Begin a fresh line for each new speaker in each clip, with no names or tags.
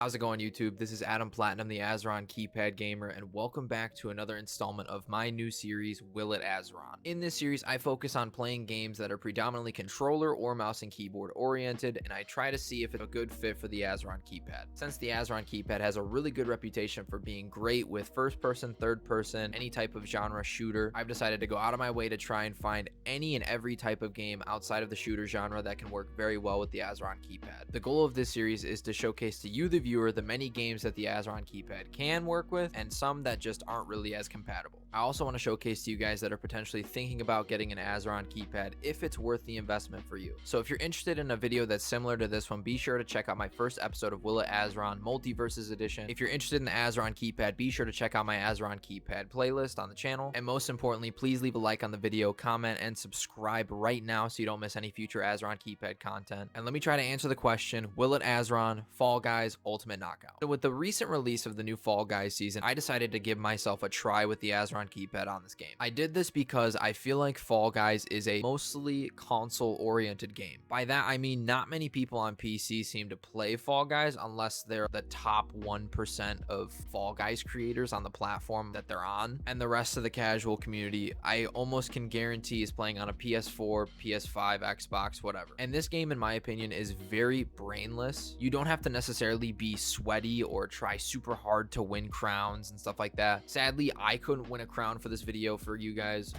How's it going, YouTube? This is Adam Platinum, the Azeron Keypad gamer, and welcome back to another installment of my new series, Will It Azeron. In this series, I focus on playing games that are predominantly controller or mouse and keyboard oriented, and I try to see if it's a good fit for the Azeron Keypad. Since the Azeron Keypad has a really good reputation for being great with first person, third person, any type of genre shooter, I've decided to go out of my way to try and find any and every type of game outside of the shooter genre that can work very well with the Azeron Keypad. The goal of this series is to showcase to you, the viewer, the many games that the Azeron Keypad can work with and some that just aren't really as compatible. I also want to showcase to you guys that are potentially thinking about getting an Azeron Keypad if it's worth the investment for you. So if you're interested in a video that's similar to this one, be sure to check out my first episode of Will It Azeron Multiverses Edition. If you're interested in the Azeron Keypad, be sure to check out my Azeron Keypad playlist on the channel. And most importantly, please leave a like on the video, comment, and subscribe right now so you don't miss any future Azeron Keypad content. And let me try to answer the question, Will It Azeron, Fall Guys, Ultimate Knockout. So with the recent release of the new Fall Guys season, I decided to give myself a try with the Azeron Keypad on this game. I did this because I feel like Fall Guys is a mostly console-oriented game. By that, I mean not many people on PC seem to play Fall Guys unless they're the top 1% of Fall Guys creators on the platform that they're on. And the rest of the casual community, I almost can guarantee is playing on a PS4, PS5, Xbox, whatever. And this game, in my opinion, is very brainless. You don't have to necessarily be sweaty or try super hard to win crowns and stuff like that. Sadly, I couldn't win a crown for this video for you guys.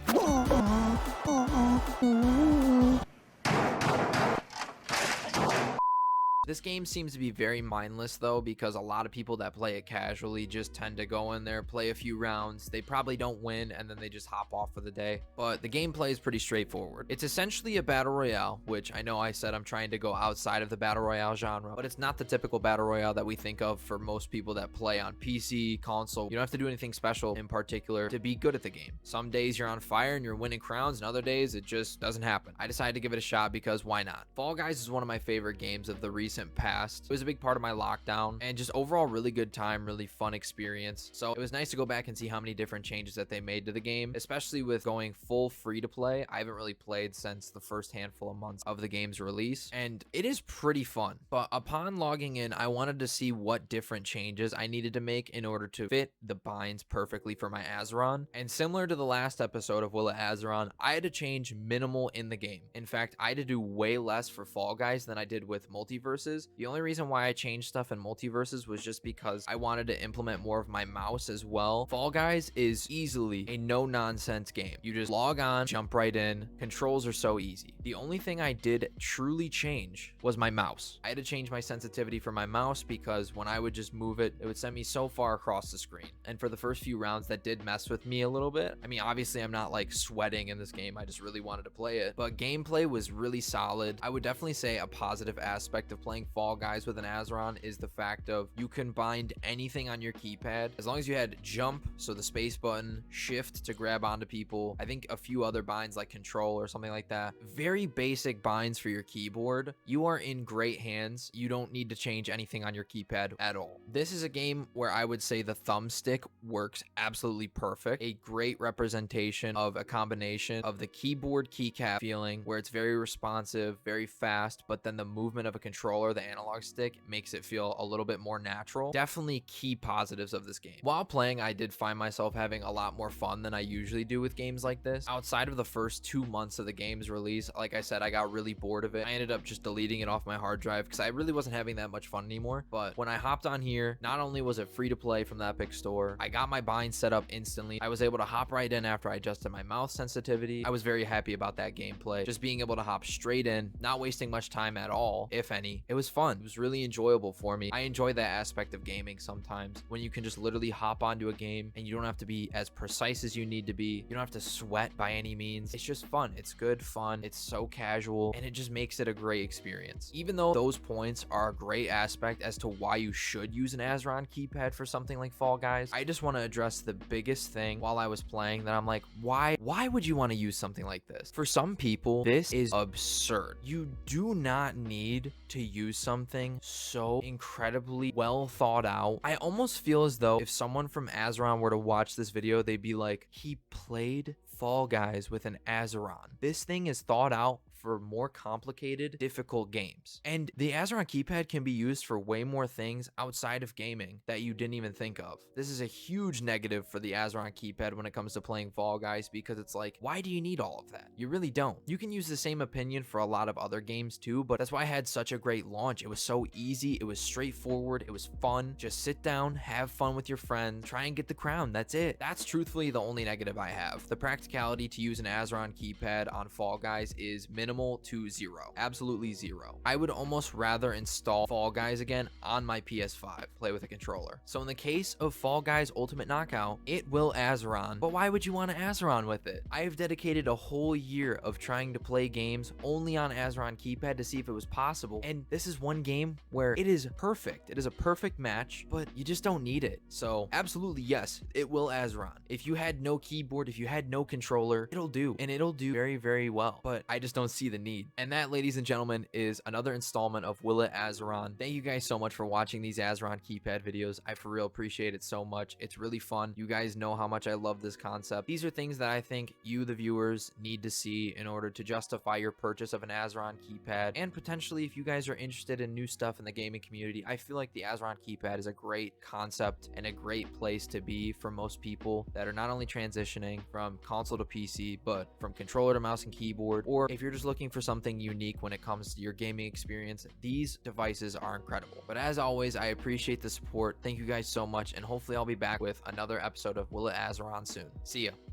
This game seems to be very mindless though, because a lot of people that play it casually just tend to go in there, play a few rounds, they probably don't win, and then they just hop off for the day. But the gameplay is pretty straightforward. It's essentially a battle royale, which I know I said I'm trying to go outside of the battle royale genre, but it's not the typical battle royale that we think of for most people that play on PC, console. You don't have to do anything special in particular to be good at the game. Some days you're on fire and you're winning crowns, and other days it just doesn't happen. I decided to give it a shot because why not? Fall Guys is one of my favorite games of the recent past. It was a big part of my lockdown and just overall really good time, really fun experience. So it was nice to go back and see how many different changes that they made to the game, especially with going full free to play. I haven't really played since the first handful of months of the game's release, and it is pretty fun. But upon logging in, I wanted to see what different changes I needed to make in order to fit the binds perfectly for my Azeron. And similar to the last episode of Will It Azeron, I had to change minimal in the game. In fact, I had to do way less for Fall Guys than I did with Multiverses. The only reason why I changed stuff in Multiverses was just because I wanted to implement more of my mouse as well. Fall Guys is easily a no-nonsense game. You just log on, jump right in. Controls are so easy. The only thing I did truly change was my mouse. I had to change my sensitivity for my mouse because when I would just move it, it would send me so far across the screen. And for the first few rounds, that did mess with me a little bit. I mean, obviously, I'm not like sweating in this game. I just really wanted to play it. But gameplay was really solid. I would definitely say a positive aspect of playing Fall Guys with an Azeron is the fact of you can bind anything on your keypad as long as you had jump, so the space button, shift to grab onto people, I think a few other binds like control or something like that. Very basic binds for your keyboard. You are in great hands. You don't need to change anything on your keypad at all. This is a game where I would say the thumbstick works absolutely perfect. A great representation of a combination of the keyboard keycap feeling where it's very responsive, very fast, but then the movement of a controller, the analog stick, makes it feel a little bit more natural. Definitely key positives of this game. While playing, I did find myself having a lot more fun than I usually do with games like this. Outside of the first 2 months of the game's release, like I said, I got really bored of it. I ended up just deleting it off my hard drive because I really wasn't having that much fun anymore. But when I hopped on here, not only was it free to play from the Epic Store, I got my bind set up instantly. I was able to hop right in after I adjusted my mouse sensitivity. I was very happy about that gameplay. Just being able to hop straight in, not wasting much time at all, if any. It was fun. It was really enjoyable for me. I enjoy that aspect of gaming sometimes when you can just literally hop onto a game and you don't have to be as precise as you need to be. You don't have to sweat by any means. It's just fun. It's good fun. It's so casual and it just makes it a great experience. Even though those points are a great aspect as to why you should use an Azeron Keypad for something like Fall Guys, I just want to address the biggest thing while I was playing that I'm like, why would you want to use something like this? For some people, this is absurd. You do not need to use something so incredibly well thought out. I almost feel as though if someone from Azeron were to watch this video, they'd be like, he played Fall Guys with an Azeron. This thing is thought out for more complicated, difficult games. And the Azeron Keypad can be used for way more things outside of gaming that you didn't even think of. This is a huge negative for the Azeron Keypad when it comes to playing Fall Guys, because it's like, why do you need all of that? You really don't. You can use the same opinion for a lot of other games too, but that's why I had such a great launch. It was so easy, it was straightforward, it was fun. Just sit down, have fun with your friends, try and get the crown. That's it. That's truthfully the only negative I have. The practicality to use an Azeron Keypad on Fall Guys is minimal to zero. Absolutely zero. I would almost rather install Fall Guys again on my PS5, play with a controller. So in the case of Fall Guys Ultimate Knockout, it will Azeron, but why would you want to Azeron with it? I have dedicated a whole year of trying to play games only on Azeron Keypad to see if it was possible, and this is one game where it is perfect. It is a perfect match, but you just don't need it. So absolutely yes, it will Azeron. If you had no keyboard, if you had no controller, it'll do, and it'll do very, very well, but I just don't see the need. And that, ladies and gentlemen, is another installment of Will It Azeron. Thank you guys so much for watching these Azeron Keypad videos. I for real appreciate it so much. It's really fun. You guys know how much I love this concept. These are things that I think you, the viewers, need to see in order to justify your purchase of an Azeron Keypad. And potentially, if you guys are interested in new stuff in the gaming community, I feel like the Azeron Keypad is a great concept and a great place to be for most people that are not only transitioning from console to PC, but from controller to mouse and keyboard, or if you're just looking for something unique when it comes to your gaming experience, these devices are incredible. But as always, I appreciate the support. Thank you guys so much, and hopefully I'll be back with another episode of Will It Azeron soon. See ya.